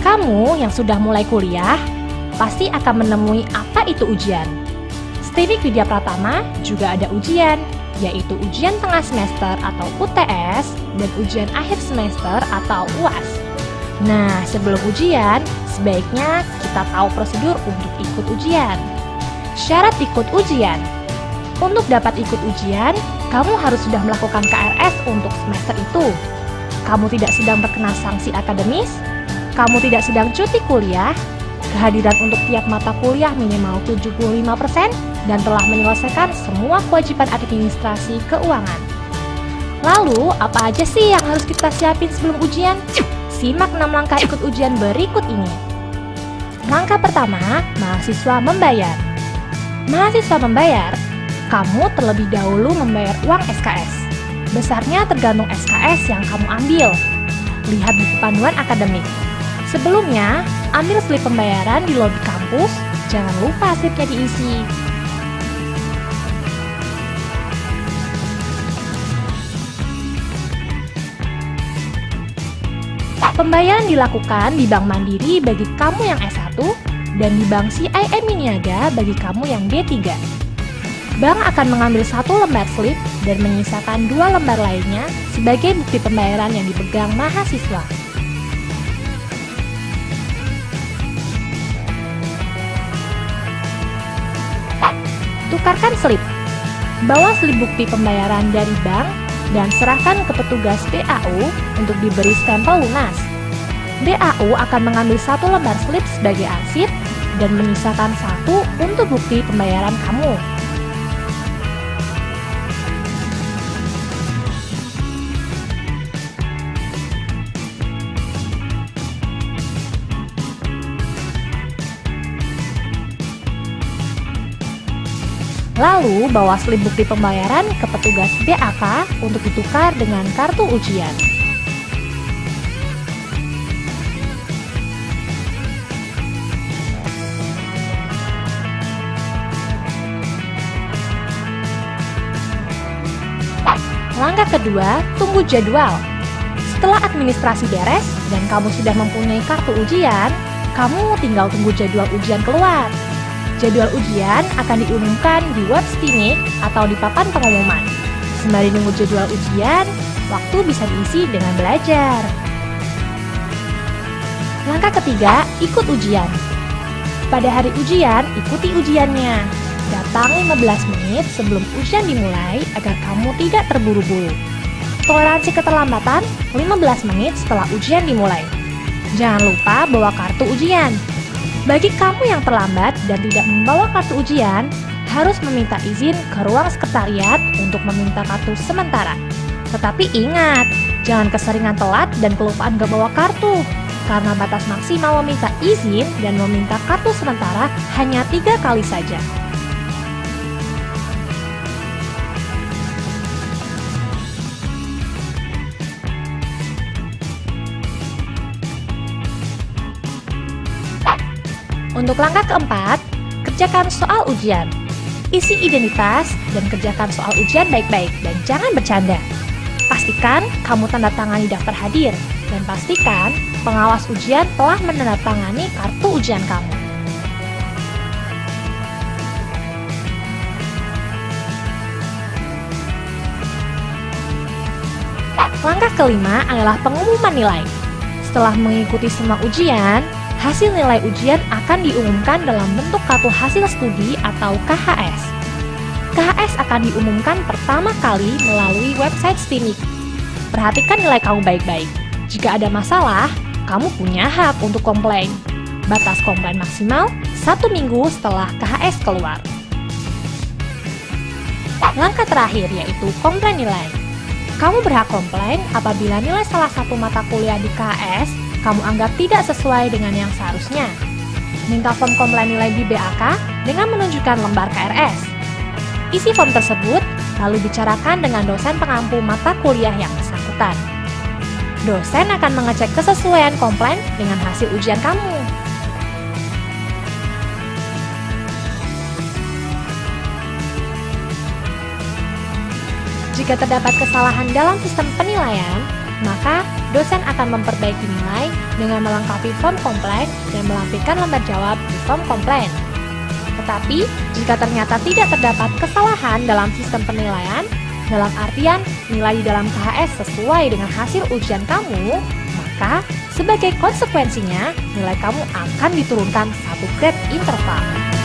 Kamu yang sudah mulai kuliah pasti akan menemui apa itu ujian. Stimik Widya Pratama juga ada ujian, yaitu ujian tengah semester atau UTS dan ujian akhir semester atau UAS. Nah, sebelum ujian, sebaiknya kita tahu prosedur untuk ikut ujian. Syarat ikut ujian. Untuk dapat ikut ujian, kamu harus sudah melakukan KRS untuk semester itu. Kamu tidak sedang terkena sanksi akademis, kamu tidak sedang cuti kuliah, kehadiran untuk tiap mata kuliah minimal 75%, dan telah menyelesaikan semua kewajiban administrasi keuangan. Lalu, apa aja sih yang harus kita siapin sebelum ujian? Simak 6 langkah ikut ujian berikut ini. Langkah pertama, mahasiswa membayar. Mahasiswa membayar, kamu terlebih dahulu membayar uang SKS. Besarnya tergantung SKS yang kamu ambil. Lihat buku panduan akademik. Sebelumnya, ambil slip pembayaran di lobi kampus, jangan lupa slipnya diisi. Pembayaran dilakukan di Bank Mandiri bagi kamu yang S1 dan di Bank CIMB Niaga bagi kamu yang D3. Bank akan mengambil 1 lembar slip dan menyisakan 2 lembar lainnya sebagai bukti pembayaran yang dipegang mahasiswa. Tukarkan slip. Bawa slip bukti pembayaran dari bank dan serahkan ke petugas BAU untuk diberi stempel lunas. BAU akan mengambil 1 lembar slip sebagai arsip dan menyisakan 1 untuk bukti pembayaran kamu. Lalu, bawa slip bukti pembayaran ke petugas BAK untuk ditukar dengan kartu ujian. Langkah kedua, tunggu jadwal. Setelah administrasi beres dan kamu sudah mempunyai kartu ujian, kamu tinggal tunggu jadwal ujian keluar. Jadwal ujian akan diumumkan di web Stimik atau di papan pengumuman. Sembari nunggu jadwal ujian, waktu bisa diisi dengan belajar. Langkah ketiga, ikut ujian. Pada hari ujian, ikuti ujiannya. Datang 15 menit sebelum ujian dimulai agar kamu tidak terburu-buru. Toleransi keterlambatan 15 menit setelah ujian dimulai. Jangan lupa bawa kartu ujian. Bagi kamu yang terlambat dan tidak membawa kartu ujian, harus meminta izin ke ruang sekretariat untuk meminta kartu sementara. Tetapi ingat, jangan keseringan telat dan kelupaan gak bawa kartu, karena batas maksimal meminta izin dan meminta kartu sementara hanya 3 kali saja. Untuk langkah keempat, kerjakan soal ujian. Isi identitas dan kerjakan soal ujian baik-baik dan jangan bercanda. Pastikan kamu tanda tangani daftar hadir dan pastikan pengawas ujian telah menandatangani kartu ujian kamu. Langkah kelima adalah pengumuman nilai. Setelah mengikuti semua ujian, hasil nilai ujian akan diumumkan dalam bentuk kartu hasil studi atau KHS. KHS akan diumumkan pertama kali melalui website Stimik. Perhatikan nilai kamu baik-baik. Jika ada masalah, kamu punya hak untuk komplain. Batas komplain maksimal 1 minggu setelah KHS keluar. Langkah terakhir yaitu komplain nilai. Kamu berhak komplain apabila nilai salah satu mata kuliah di KHS kamu anggap tidak sesuai dengan yang seharusnya. Minta form komplain nilai di BAK dengan menunjukkan lembar KRS. Isi form tersebut, lalu bicarakan dengan dosen pengampu mata kuliah yang bersangkutan. Dosen akan mengecek kesesuaian komplain dengan hasil ujian kamu. Jika terdapat kesalahan dalam sistem penilaian, maka dosen akan memperbaiki nilai dengan melengkapi form komplain dan melampirkan lembar jawab di form komplain. Tetapi, jika ternyata tidak terdapat kesalahan dalam sistem penilaian, dalam artian nilai di dalam KHS sesuai dengan hasil ujian kamu, maka sebagai konsekuensinya nilai kamu akan diturunkan 1 grade interval.